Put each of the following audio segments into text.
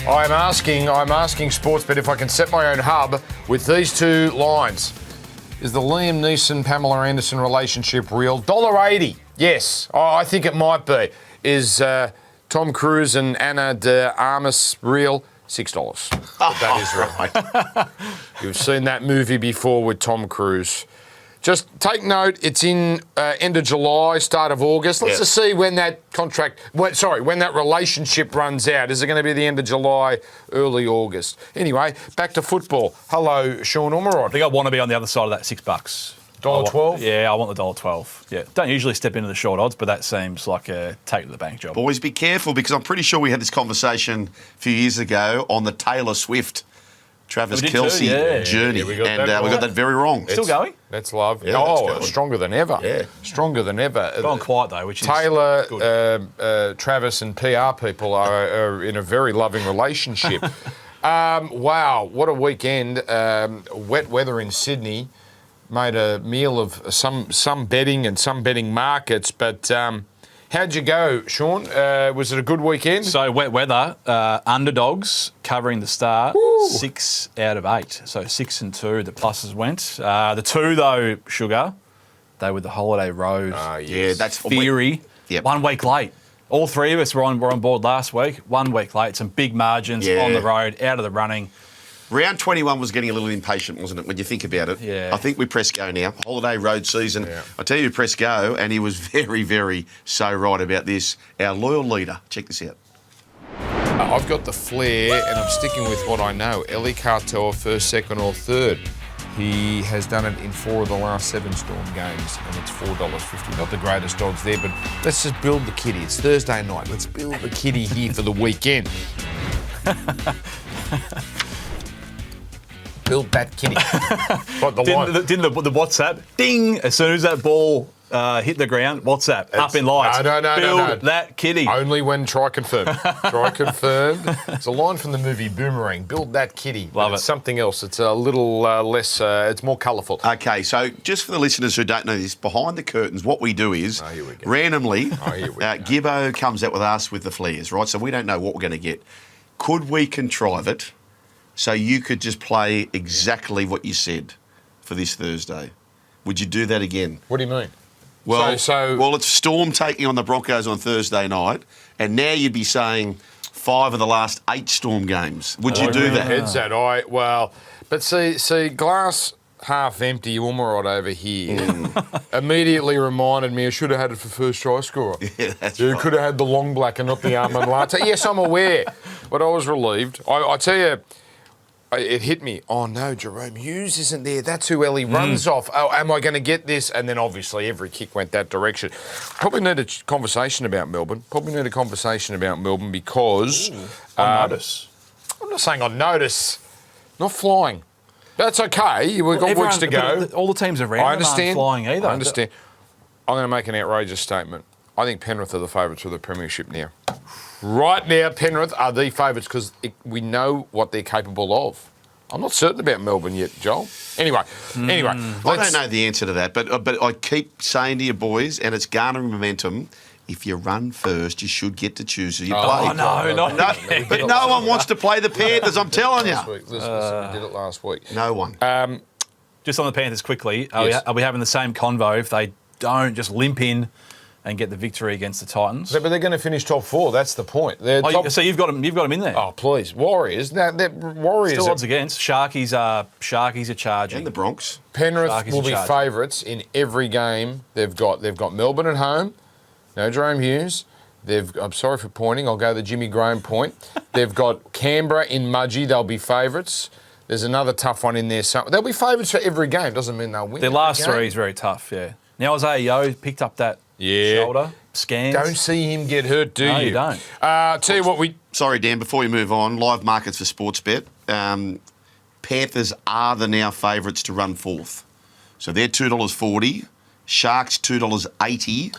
I'm asking Sportsbet if I can set my own hub with these two lines. Is the Liam Neeson-Pamela Anderson relationship real? $1.80. Yes, I think it might be. Is Tom Cruise and Ana de Armas real? $6. But that is right. You've seen that movie before with Tom Cruise. Just take note, it's in end of July, start of August. Let's just see when that when that relationship runs out. Is it going to be the end of July, early August? Anyway, back to football. Hello, Sean Ormerod. I think I want to be on the other side of that $6. $1.12? Yeah, I want the $1.12. Yeah, don't usually step into the short odds, but that seems like a take to the bank job. Boys, be careful because I'm pretty sure we had this conversation a few years ago on the Taylor Swift Travis Kelce journey, we got that very wrong. Still going? That's love. Yeah, stronger than ever. Yeah. Stronger than ever. Gone quiet though, which is Taylor, good. Travis and PR people are in a very loving relationship. Wow, what a weekend. Wet weather in Sydney. Made a meal of some betting and some betting markets, but how'd you go, Sean? Was it a good weekend? So wet weather, underdogs covering the start, Woo. 6 out of 8. So 6 and 2, the pluses went. The 2 though, Sugar, they were the Holiday Road. Yeah, that's Theory. Yep. 1 week late. All three of us were on board last week. 1 week late. Some big margins on the road, out of the running. Round 21 was getting a little impatient, wasn't it, when you think about it? Yeah. I think we press go now. Holiday road season. Yeah. I tell you, press go, and he was very, very so right about this. Our loyal leader. Check this out. I've got the flair, and I'm sticking with what I know. Ellie Cartel, first, second, or third. He has done it in 4 of the last 7 Storm games, and it's $4.50. Not the greatest odds there, but let's just build the kitty. It's Thursday night. Let's build the kitty here for the weekend. Build that kitty. Like Didn't the WhatsApp ding as soon as that ball hit the ground? WhatsApp up in lights. No. Build that kitty. Only when try confirmed. Try confirmed. It's a line from the movie Boomerang. Build that kitty. Love it's it. Something else. It's a little less. It's more colourful. Okay, so just for the listeners who don't know this, behind the curtains, what we do is here we go. randomly, Here we go. Gibbo comes out with us with the flares, right? So we don't know what we're going to get. Could we contrive it so you could just play exactly what you said for this Thursday? Would you do that again? What do you mean? Well, So- well, it's Storm taking on the Broncos on Thursday night, and now you'd be saying 5 of the last 8 Storm games. Would you do that? Heads that but see, glass half empty, Ormerod over here immediately reminded me I should have had it for first try scorer. Yeah, that's You right. could have had the long black and not the almond latte. Yes, I'm aware, but I was relieved. I tell you, it hit me. Oh no, Jerome Hughes isn't there. That's who Ellie runs off. Oh, am I going to get this? And then obviously every kick went that direction. Probably need a conversation about Melbourne. Because On notice. I'm not saying on notice. Not flying. That's okay. We've got weeks to go. All the teams around I understand. aren't flying either. I understand. I'm going to make an outrageous statement. I think Penrith are the favourites for the Premiership now. Right now, Penrith are the favourites because we know what they're capable of. I'm not certain about Melbourne yet, Joel. Anyway, I don't know the answer to that, but I keep saying to you boys, and it's garnering momentum, if you run first, you should get to choose who you play. But no one wants to play the Panthers, I'm telling you. Listen, we did it last week. No one. Just on the Panthers quickly, are Yes. we having the same convo if they don't just limp in and get the victory against the Titans? But they're going to finish top 4. That's the point. So you've got them in there. Oh, please. Warriors. Warriors. Still odds against. Sharkies are charging. And the Bronx. Penrith Sharkies will are be charging. favourites in every game they've got. They've got Melbourne at home. No Jerome Hughes. I'm sorry for pointing. I'll go the Jimmy Graham point. They've got Canberra in Mudgee. They'll be favourites. There's another tough one in there. So they'll be favourites for every game. Doesn't mean they'll win. Their every last game. 3 is very tough, yeah. Now Isaiah Yeo picked up that shoulder. Scans. Don't see him get hurt, do you? No, you don't. Tell you what, Sorry, Dan, before we move on, live markets for Sportsbet. Panthers are the now favourites to run 4th. So they're $2.40. Sharks $2.80.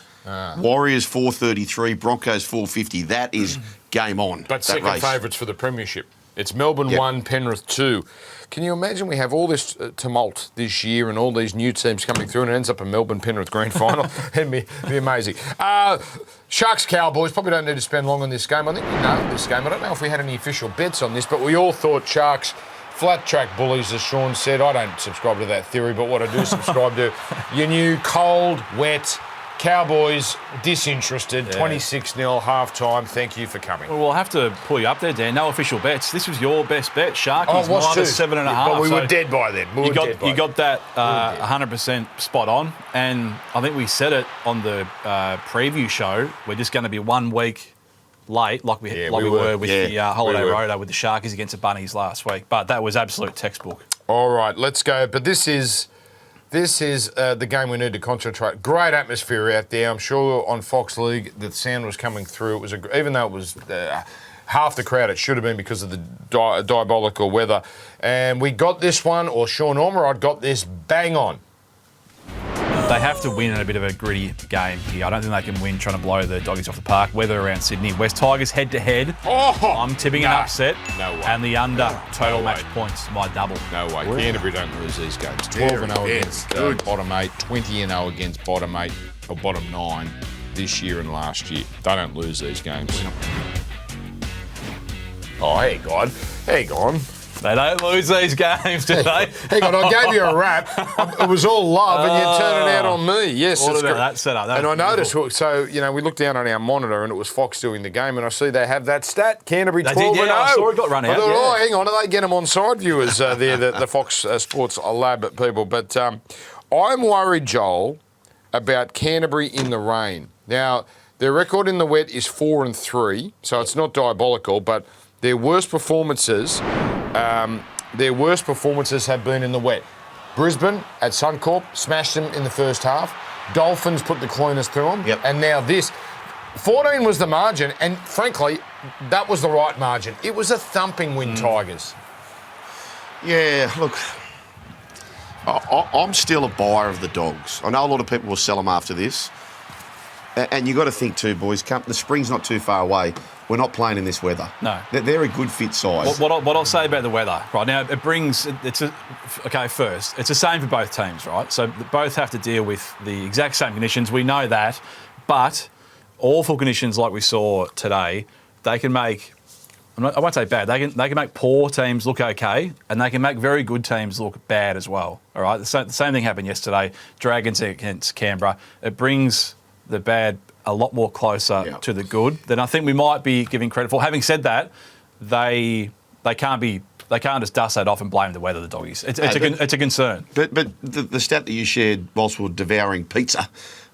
Warriors $4.33. Broncos $4.50. That is game on. but that second race. favourites for the Premiership. It's Melbourne 1, Penrith 2. Can you imagine we have all this tumult this year and all these new teams coming through and it ends up a Melbourne-Penrith grand final? It'd be amazing. Sharks Cowboys, probably don't need to spend long on this game. I think we know this game. I don't know if we had any official bets on this, but we all thought Sharks flat track bullies, as Sean said. I don't subscribe to that theory, but what I do subscribe to, you knew cold, wet, Cowboys disinterested, 26-0 half-time. Thank you for coming. Well, we'll have to pull you up there, Dan. No official bets. This was your best bet. Sharkies minus 7.5. But we were dead by then. You got that 100% spot on. And I think we said it on the preview show. We're just going to be 1 week late, like we were with the Holiday Roto with the Sharkies against the Bunnies last week. But that was absolute textbook. All right, let's go. But this is the game we need to concentrate. Great atmosphere out there. I'm sure on Fox League the sound was coming through. It was even though it was half the crowd, it should have been because of the diabolical weather. And we got this one, or Sean Ormerod got this bang on. They have to win in a bit of a gritty game here. I don't think they can win trying to blow the Doggies off the park. Weather around Sydney. West Tigers head-to-head. I'm tipping an upset. No way. And the under total match points, my double. No way. Canterbury don't lose these games. 12-0 against bottom 8, 20-0 against bottom 8 or bottom 9 this year and last year. They don't lose these games. Oh, hang on. They don't lose these games, do they? Hang on, I gave you a rap. It was all love, and you turned it out on me. Yes, what about that setup? And I noticed, so, we looked down on our monitor, and it was Fox doing the game, and I see they have that stat, Canterbury 12-0. I saw it got run out. I thought, hang on, they get them on side viewers there, the Fox Sports Lab people. But I'm worried, Joel, about Canterbury in the rain. Now, their record in the wet is 4-3, so it's not diabolical, but their worst performances have been in the wet. Brisbane at Suncorp smashed them in the first half. Dolphins put the cleaners through them. Yep. And now this. 14 was the margin, and frankly, that was the right margin. It was a thumping win, Tigers. Yeah, look, I'm still a buyer of the Dogs. I know a lot of people will sell them after this. And you've got to think too, boys, the spring's not too far away. We're not playing in this weather. No. They're a good fit size. What I'll say about the weather, right now, first, it's the same for both teams, right? So both have to deal with the exact same conditions. We know that. But awful conditions like we saw today, they can make, I won't say bad, they can make poor teams look okay, and they can make very good teams look bad as well, all right? The same thing happened yesterday, Dragons against Canberra. It brings the bad a lot more closer to the good than I think we might be giving credit for. Having said that, they can't just dust that off and blame the weather, the Doggies. It's a concern. But the stat that you shared whilst we were devouring pizza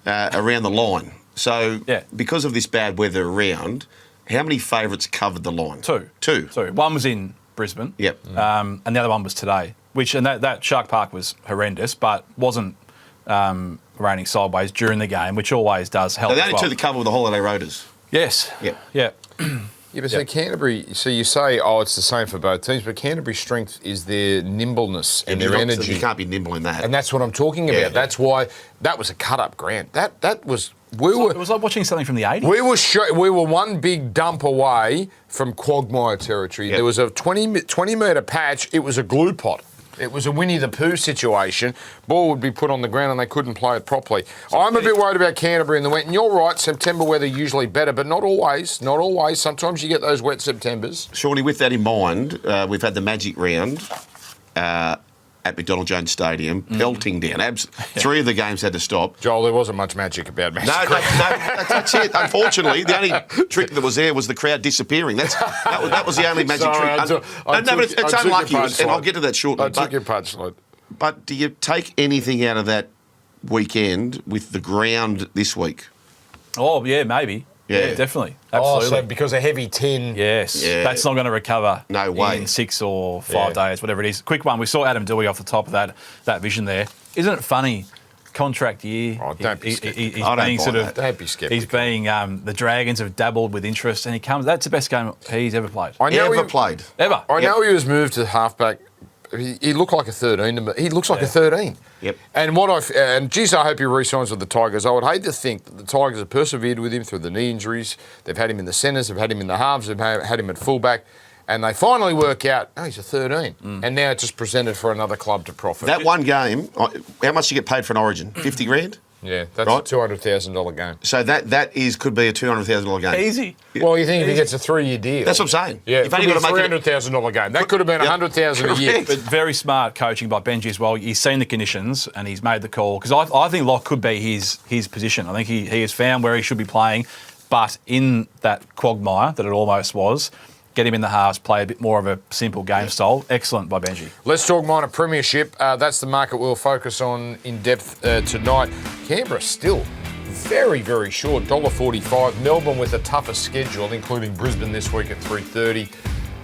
around the line. So because of this bad weather around, how many favourites covered the line? Two. One was in Brisbane. Yep. And the other one was today. That Shark Park was horrendous, but wasn't raining sideways during the game, which always does help. So the only two that cover were the Holiday Rotors. Yes. Yep. Yeah. So Canterbury, so you say, it's the same for both teams, but Canterbury's strength is their nimbleness and their energy. You can't be nimble in that. And that's what I'm talking about. Yeah. That's why that was a cut-up, Grant. It was like watching something from the 80s. We were one big dump away from quagmire territory. Yep. There was a 20-metre patch. It was a glue pot. It was a Winnie the Pooh situation. Ball would be put on the ground and they couldn't play it properly. I'm a bit worried about Canterbury in the wet. And you're right, September weather usually better, but not always. Not always. Sometimes you get those wet Septembers. Shawnee, with that in mind, we've had the Magic round at McDonald Jones Stadium, pelting down. 3 of the games had to stop. Joel, there wasn't much magic about Magic. No, that's it. Unfortunately, the only trick that was there was the crowd disappearing. That was the only magic trick. But it's unlucky, and I'll get to that shortly. I took your punchline. But do you take anything out of that weekend with the ground this week? Oh, yeah, maybe. Yeah, definitely. Absolutely. So because a heavy 10. Yes. Yeah. That's not going to recover no way. In 6 or 5 days, whatever it is. Quick one. We saw Adam Dewey off the top of that vision there. Isn't it funny? Contract year. Oh, don't be sceptical. Don't be sceptical. He's being, the Dragons have dabbled with interest and that's the best game he's ever played. Ever. I know he was moved to halfback. He looked like a 13. He looks like a 13. Yep. And geez, I hope he re-signs with the Tigers. I would hate to think that the Tigers have persevered with him through the knee injuries. They've had him in the centres, they've had him in the halves, they've had him at fullback. and they finally work out, oh, he's a 13. And now it's just presented for another club to profit. That one game, how much do you get paid for an Origin? 50 grand? Yeah, that's Right. a $200,000 game. So could be a $200,000 game. Easy. Well, you think if he gets a 3-year deal? That's what I'm saying. Yeah, You've it only could be got a to make it $300,000 game. That could have been $100,000 a year. Correct. But very smart coaching by Benji as well. He's seen the conditions and he's made the call. Because I think Locke could be his position. I think he has found where he should be playing. But in that quagmire that it almost was, get him in the halves, play a bit more of a simple game style. Excellent by Benji. Let's talk minor premiership. That's the market we'll focus on in depth tonight. Canberra still very, very short, $1.45. Melbourne with a tougher schedule, including Brisbane this week at 3:30.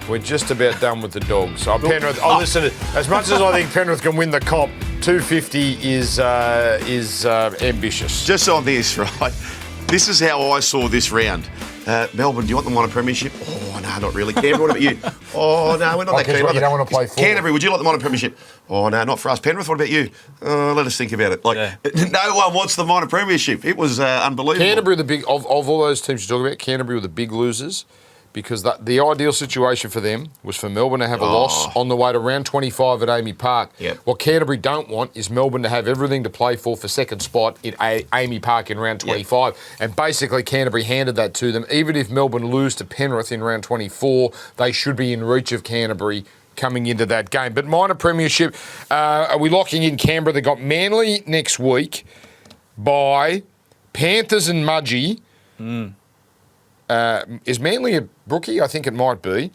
We're just about done with the Dogs. Penrith. Listen. As much as I think Penrith can win the comp, 250 is ambitious. Just on this, right? This is how I saw this round. Melbourne, do you want them on a premiership? Oh, no, not really. Canberra, what about you? Oh, no, we're not that keen. You don't want to play forward. Canterbury, would you like them on a premiership? Oh, no, not for us. Penrith, what about you? Let us think about it. No one wants them on a premiership. It was unbelievable. Canterbury, of all those teams you talk about, Canterbury were the big losers. Because the ideal situation for them was for Melbourne to have a loss on the way to round 25 at Amy Park. Yep. What Canterbury don't want is Melbourne to have everything to play for second spot in Amy Park in round 25. Yep. And basically Canterbury handed that to them. Even if Melbourne lose to Penrith in round 24, they should be in reach of Canterbury coming into that game. But minor premiership, are we locking in Canberra? They got Manly next week by Panthers and Mudgee. Is Manly a brookie? I think it might be.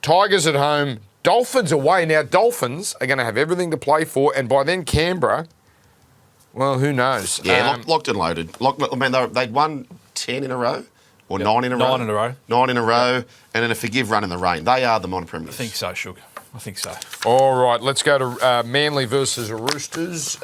Tigers at home, Dolphins away. Now, Dolphins are going to have everything to play for, and by then Canberra, well, who knows? Yeah, locked and loaded. They'd won 10 in a row, or 9 in a row. 9 in a row. 9 in a row, and then a forgive run in the rain. They are the minor premiers. I think so, Shug. I think so. All right, let's go to Manly versus Roosters.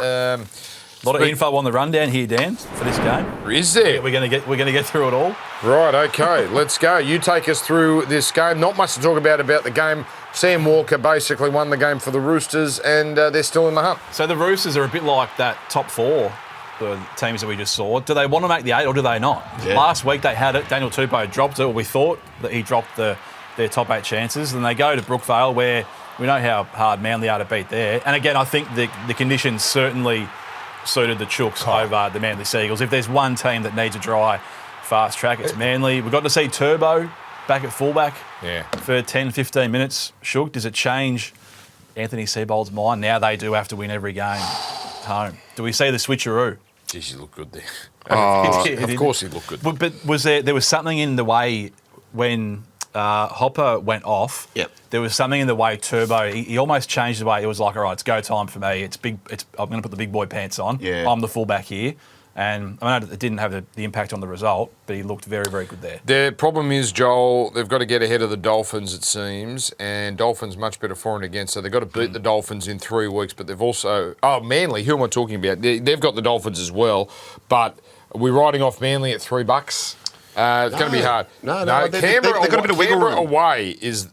A lot of info on the rundown here, Dan, for this game. Is there? We're going to get through it all. Right, okay, let's go. You take us through this game. Not much to talk about the game. Sam Walker basically won the game for the Roosters, and they're still in the hunt. So the Roosters are a bit like that top four, the teams that we just saw. Do they want to make the 8 or do they not? Yeah. Last week they had it. Daniel Tupou dropped it, or we thought that he dropped their top 8 chances. Then they go to Brookvale, where we know how hard Manly are to beat there. And again, I think the conditions certainly suited the Chooks over the Manly Seagulls. If there's one team that needs a dry fast track, it's Manly. We got to see Turbo back at fullback for 10, 15 minutes. Shook, does it change Anthony Seibold's mind? Now they do have to win every game home. Do we see the switcheroo? Jeez, he looked good there. Of course he looked good. But was there was something in the way when Hopper went off? Yep. There was something in the way Turbo, he almost changed the way. It was like, all right, it's go time for me. I'm going to put the big boy pants on. Yeah. I'm the fullback here. And I know it didn't have the impact on the result, but he looked very, very good there. Their problem is, Joel, they've got to get ahead of the Dolphins, it seems, and Dolphins much better for and against, so they've got to beat the Dolphins in 3 weeks, but they've also... Oh, Manly, who am I talking about? They've got the Dolphins as well, but are we riding off Manly at $3? It's going to be hard. No, Canberra, they've got a bit of wiggle Canberra room. away is...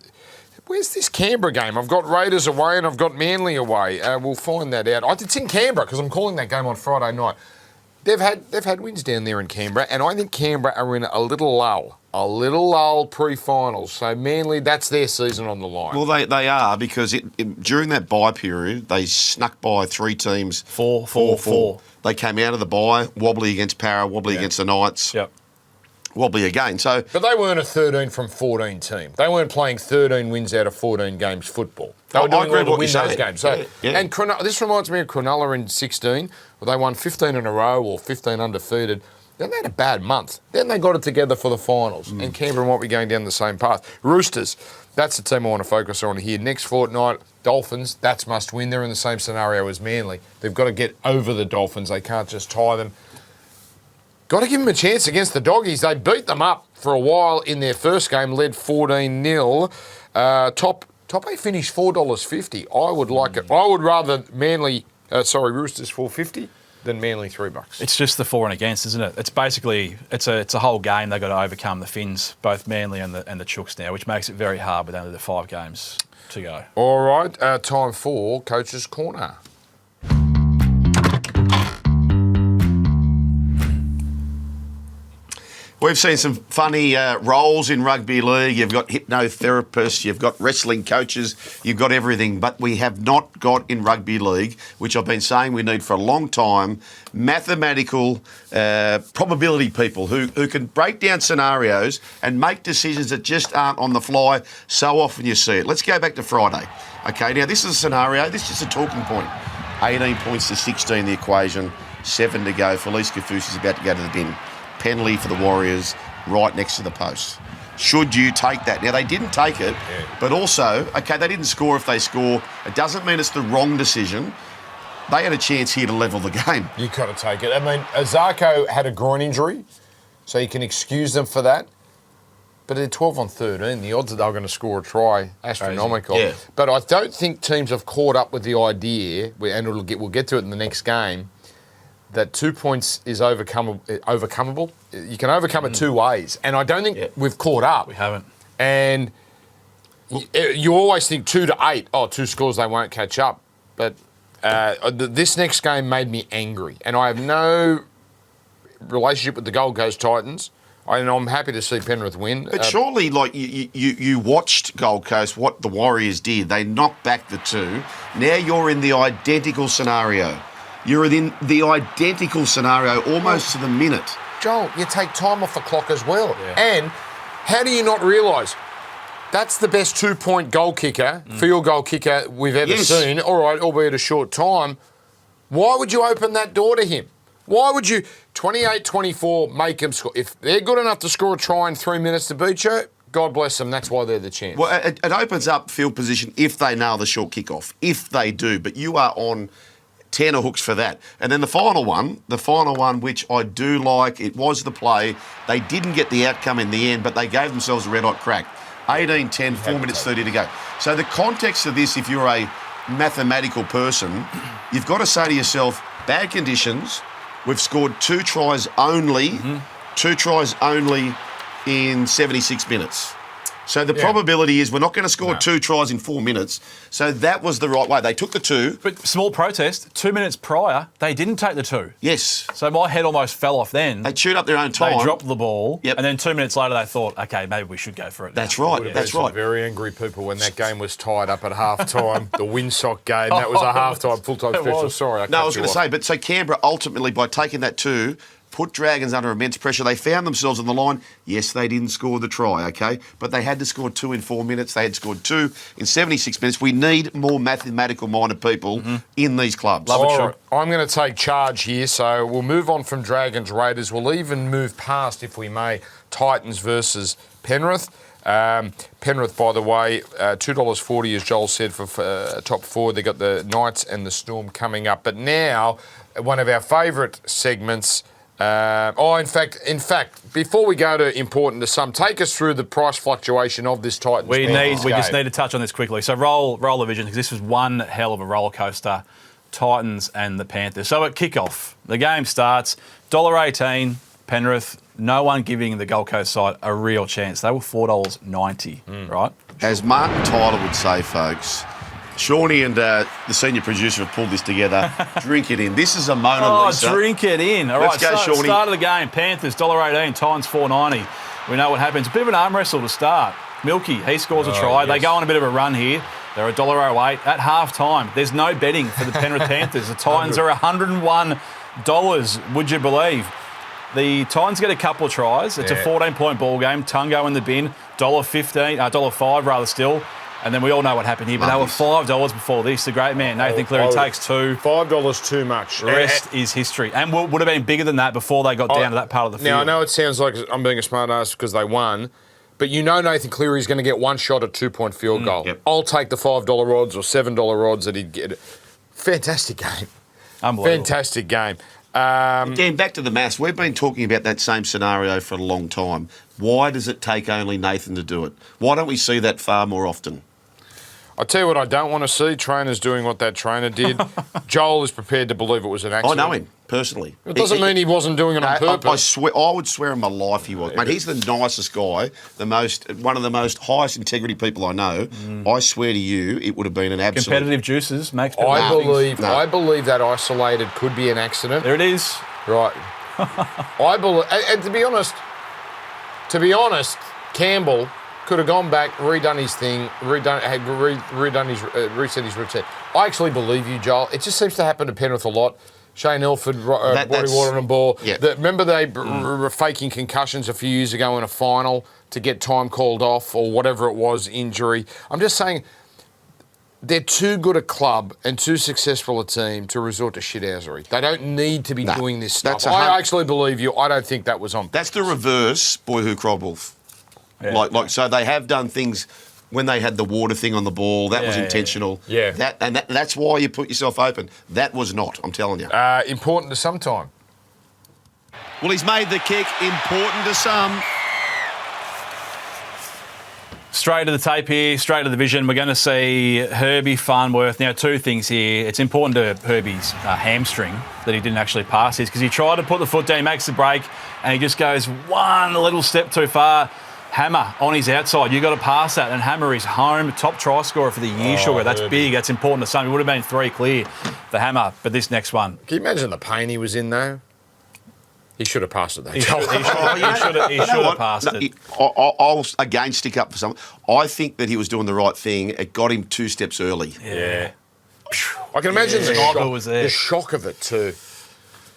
Where's this Canberra game? I've got Raiders away and I've got Manly away. We'll find that out. It's in Canberra because I'm calling that game on Friday night. They've had wins down there in Canberra, and I think Canberra are in a little lull pre-finals. So Manly, that's their season on the line. Well, they are, because during that bye period, they snuck by 3 teams. 4-4. They came out of the bye, wobbly against Para, wobbly against the Knights. Yep. Wobbly again. So, but they weren't a 13 from 14 team. They weren't playing 13 wins out of 14 games football. They were doing all to win those games. So, and this reminds me of Cronulla in 16, where they won 15 in a row or 15 undefeated. Then they had a bad month. Then they got it together for the finals. And Canberra might be going down the same path. Roosters, that's the team I want to focus on here. Next fortnight, Dolphins, that's must win. They're in the same scenario as Manly. They've got to get over the Dolphins. They can't just tie them. Got to give them a chance against the Doggies. They beat them up for a while in their first game, led 14-0. Top 8 finished $4.50. I would like it. I would rather Roosters $4.50 than Manly $3. It's just the for and against, isn't it? It's basically it's a whole game they've got to overcome the Finns, both Manly and the Chooks now, which makes it very hard with only the 5 games to go. All right, time for Coach's Corner. We've seen some funny roles in rugby league. You've got hypnotherapists, you've got wrestling coaches, you've got everything. But we have not got in rugby league, which I've been saying we need for a long time, mathematical probability people who can break down scenarios and make decisions that just aren't on the fly. So often you see it. Let's go back to Friday. Okay, now this is a scenario. This is just a talking point. 18 points to 16 the equation, 7 to go. Felice Kafusi's about to go to the bin. Penalty for the Warriors right next to the post. Should you take that? Now, they didn't take it, but also, okay, they didn't score if they score. It doesn't mean it's the wrong decision. They had a chance here to level the game. You got to take it. I mean, Azarko had a groin injury, so you can excuse them for that. But they're 12 on 13. The odds that they're going to score a try, astronomical. Yeah. But I don't think teams have caught up with the idea, and we'll get to it in the next game, that 2 points is overcomable. You can overcome it two ways. And I don't think we've caught up. We haven't. And you always think 2 to 8. Oh, 2 scores, they won't catch up. But this next game made me angry. And I have no relationship with the Gold Coast Titans. And I'm happy to see Penrith win. But surely, like, you watched Gold Coast, what the Warriors did. They knocked back the 2. Now you're in the identical scenario. You're in the identical scenario almost to the minute. Joel, you take time off the clock as well. Yeah. And how do you not realise that's the best 2-point goal kicker, field goal kicker we've ever seen, all right, albeit a short time. Why would you open that door to him? Why would you 28-24 make him score? If they're good enough to score a try in 3 minutes to beat you, God bless them, that's why they're the champs. Well, it opens up field position if they nail the short kickoff, if they do. But you are on tenner hooks for that. And then the final one, which I do like, it was the play. They didn't get the outcome in the end, but they gave themselves a red-hot crack. 18-10, 4 minutes 30 to go. So the context of this, if you're a mathematical person, you've got to say to yourself, bad conditions, we've scored 2 tries only, 2 tries only in 76 minutes. So the probability is we're not going to score 2 tries in 4 minutes. So that was the right way. They took the 2. But small protest, 2 minutes prior, they didn't take the 2. Yes. So my head almost fell off then. They chewed up their own time. They dropped the ball. Yep. And then 2 minutes later they thought, OK, maybe we should go for it. That's right. That's right. Very angry people when that game was tied up at half-time. The Windsock game, that was a half-time, full-time special. Sorry, I was going to say, but so Canberra ultimately, by taking that 2, put Dragons under immense pressure. They found themselves on the line. Yes, they didn't score the try, okay? But they had to score 2 in 4 minutes. They had scored 2 in 76 minutes. We need more mathematical-minded people in these clubs. Love it, sure. I'm going to take charge here, so we'll move on from Dragons, Raiders. We'll even move past, if we may, Titans versus Penrith. Penrith, by the way, $2.40, as Joel said, for top 4. They've got the Knights and the Storm coming up. But now, one of our favourite segments... in fact, before we go to important to some, take us through the price fluctuation of this Titans. We just need to touch on this quickly. So roll the vision, because this was one hell of a roller coaster. Titans and the Panthers. So at kickoff, the game starts. $1.18, Penrith. No one giving the Gold Coast side a real chance. They were $4.90, right? As Martin Tyler would say, folks. Shawnee and the senior producer have pulled this together. Drink it in. This is a Mona Lisa. Oh, drink it in. All Let's right, go, Shawnee. Start of the game. Panthers, $1.18. Titans, $4.90. We know what happens. A bit of an arm wrestle to start. Milky, he scores a try. Yes. They go on a bit of a run here. They're $1.08. At half-time, there's no betting for the Penrith Panthers. The Titans are $101, would you believe? The Titans get a couple of tries. It's a 14-point ball game. Tungo in the bin. $1.5 rather still. And then we all know what happened here, but they were $5 before this. The great man, Nathan Cleary, takes 2. $5 too much. The rest is history. And would have been bigger than that before they got down to that part of the field. Now, I know it sounds like I'm being a smart ass because they won, but you know Nathan Cleary is going to get one shot at 2-point field goal. Yep. I'll take the $5 odds or $7 odds that he'd get. Fantastic game. Unbelievable. Fantastic game. Again, back to the maths. We've been talking about that same scenario for a long time. Why does it take only Nathan to do it? Why don't we see that far more often? I'll tell you what I don't want to see, trainers doing what that trainer did. One is prepared to believe it was an accident. I know him, personally. It doesn't mean he wasn't doing it on purpose. I would swear on my life he was. Mate, he's the nicest guy, one of the most highest integrity people I know. I swear to you, it would have been an absolute... Competitive juices makes people... I believe that isolated could be an accident. There it is. Right. I believe... And to be honest, to be honest, Campbell could have gone back, redone his thing, reset his routine. I actually believe you, Joel. It just seems to happen to Penrith a lot. Shane Elford, body water and ball. Yeah. Remember they were faking concussions a few years ago in a final to get time called off or whatever it was, injury. I'm just saying they're too good a club and too successful a team to resort to shithousery. They don't need to be doing this stuff. I actually believe you. I don't think that was on. That's the reverse, boy who cried wolf. Yeah. So they have done things when they had the water thing on the ball. That was intentional. Yeah. That's why you put yourself open. That was not, I'm telling you. Important to some time. Well, he's made the kick. Important to some. Straight to the tape here, straight to the vision. We're going to see Herbie Farnworth. Now, two things here. It's important to Herbie's hamstring that he didn't actually pass this because he tried to put the foot down, he makes the break, and he just goes one little step too far. Hammer on his outside. You've got to pass that, and Hammer is home. Top try scorer for the year, Sugar. That's big. That's important to some. It would have been 3 clear, the Hammer. But this next one. Can you imagine the pain he was in, though? He should have passed it, though. He should have passed it. I'll again stick up for someone. I think that he was doing the right thing. It got him 2 steps early. Yeah. I can imagine the shock of it, too.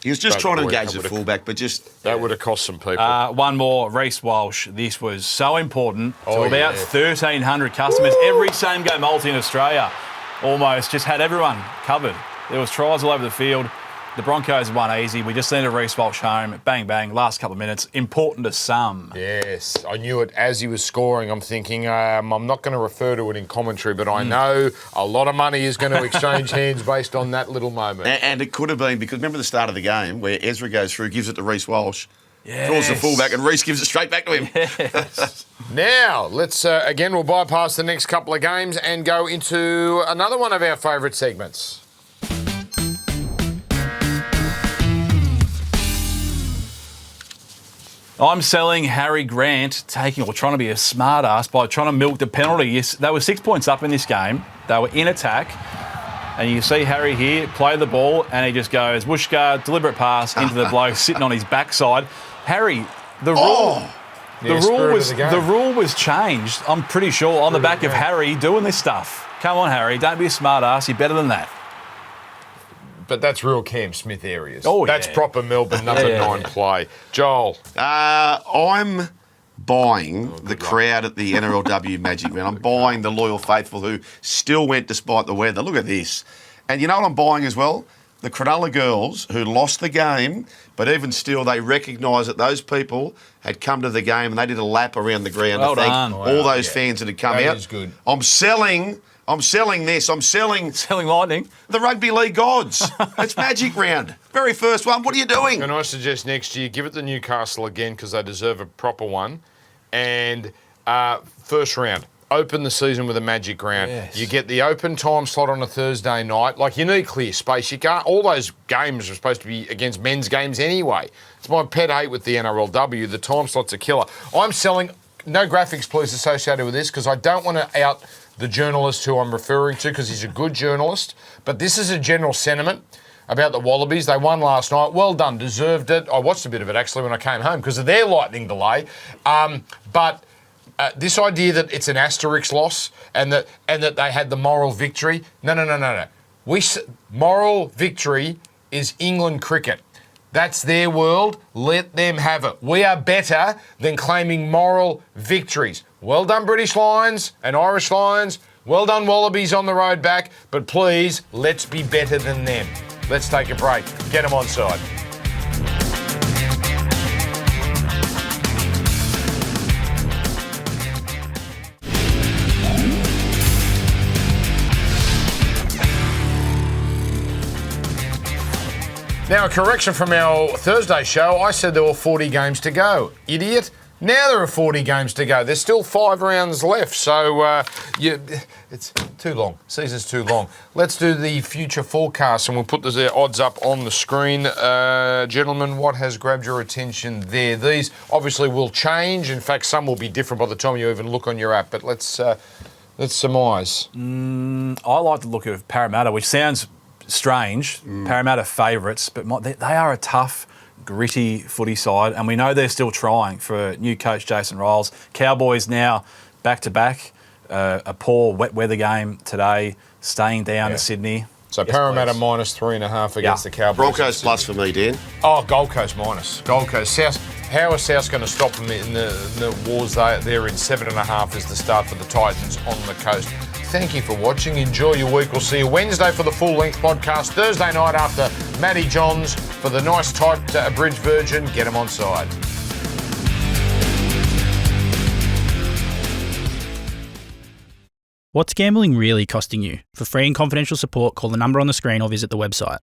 He was just trying to engage the fullback, but just... That would have cost some people. One more, Reece Walsh. This was so important to about 1,300 customers. Every same-game multi in Australia almost just had everyone covered. There was tries all over the field. The Broncos won easy. We just sent a Reece Walsh home. Bang, bang. Last couple of minutes. Important to some. Yes. I knew it as he was scoring. I'm thinking, I'm not going to refer to it in commentary, but I know a lot of money is going to exchange hands based on that little moment. And it could have been, because remember the start of the game where Ezra goes through, gives it to Reece Walsh, draws the fullback, and Reece gives it straight back to him. Yes. Now, let's, again, we'll bypass the next couple of games and go into another one of our favourite segments. I'm selling Harry Grant trying to be a smart ass by trying to milk the penalty. Yes, they were 6 points up in this game. They were in attack. And you see Harry here play the ball and he just goes, whooshka, deliberate pass into the bloke sitting on his backside. Harry, the rule was changed, I'm pretty sure, on the back of Harry doing this stuff. Come on, Harry, don't be a smart ass. You're better than that. But that's real Cam Smith areas. Oh, that's proper Melbourne number 9 play. Joel. I'm buying the crowd at the NRLW Magic Round. I'm buying the loyal faithful who still went despite the weather. Look at this. And you know what I'm buying as well? The Cronulla girls who lost the game, but even still they recognise that those people had come to the game and they did a lap around the ground to thank all those fans that had come out. That is good. I'm selling this. I'm selling Lightning. The rugby league gods. It's Magic Round. Very first one. What are you doing? Can I suggest next year, give it to Newcastle again because they deserve a proper one. And first round, open the season with a Magic Round. Yes. You get the open time slot on a Thursday night. Like, you need clear space. You can't. All those games are supposed to be against men's games anyway. It's my pet hate with the NRLW. The time slot's a killer. I'm selling. No graphics, please, associated with this because I don't want to out the journalist who I'm referring to because he's a good journalist. But this is a general sentiment about the Wallabies. They won last night. Well done. Deserved it. I watched a bit of it, actually, when I came home because of their lightning delay. But this idea that it's an asterisk loss and that they had the moral victory. No. Moral victory is England cricket. That's their world. Let them have it. We are better than claiming moral victories. Well done, British Lions and Irish Lions. Well done, Wallabies on the road back. But please, let's be better than them. Let's take a break. Get them onside. Now, a correction from our Thursday show. I said there were 40 games to go. Idiot. Now there are 40 games to go. There's still 5 rounds left, so it's too long. Season's too long. Let's do the future forecast, and we'll put the odds up on the screen. Gentlemen, what has grabbed your attention there? These obviously will change. In fact, some will be different by the time you even look on your app, but let's surmise. I like the look of Parramatta, which sounds strange. Parramatta favourites, but they are a tough gritty footy side, and we know they're still trying for new coach Jason Riles. Cowboys now back-to-back, a poor wet weather game today, staying down to Sydney. So Parramatta minus 3.5 against the Cowboys. Broncos plus for me, Dan. Oh, Gold Coast minus. Gold Coast. South. How is South going to stop them in the wars they're in? 7.5 is the start for the Titans on the coast. Thank you for watching. Enjoy your week. We'll see you Wednesday for the full-length podcast. Thursday night after Matty Johns for the nice typed abridged version. Get them Onside. What's gambling really costing you? For free and confidential support, call the number on the screen or visit the website.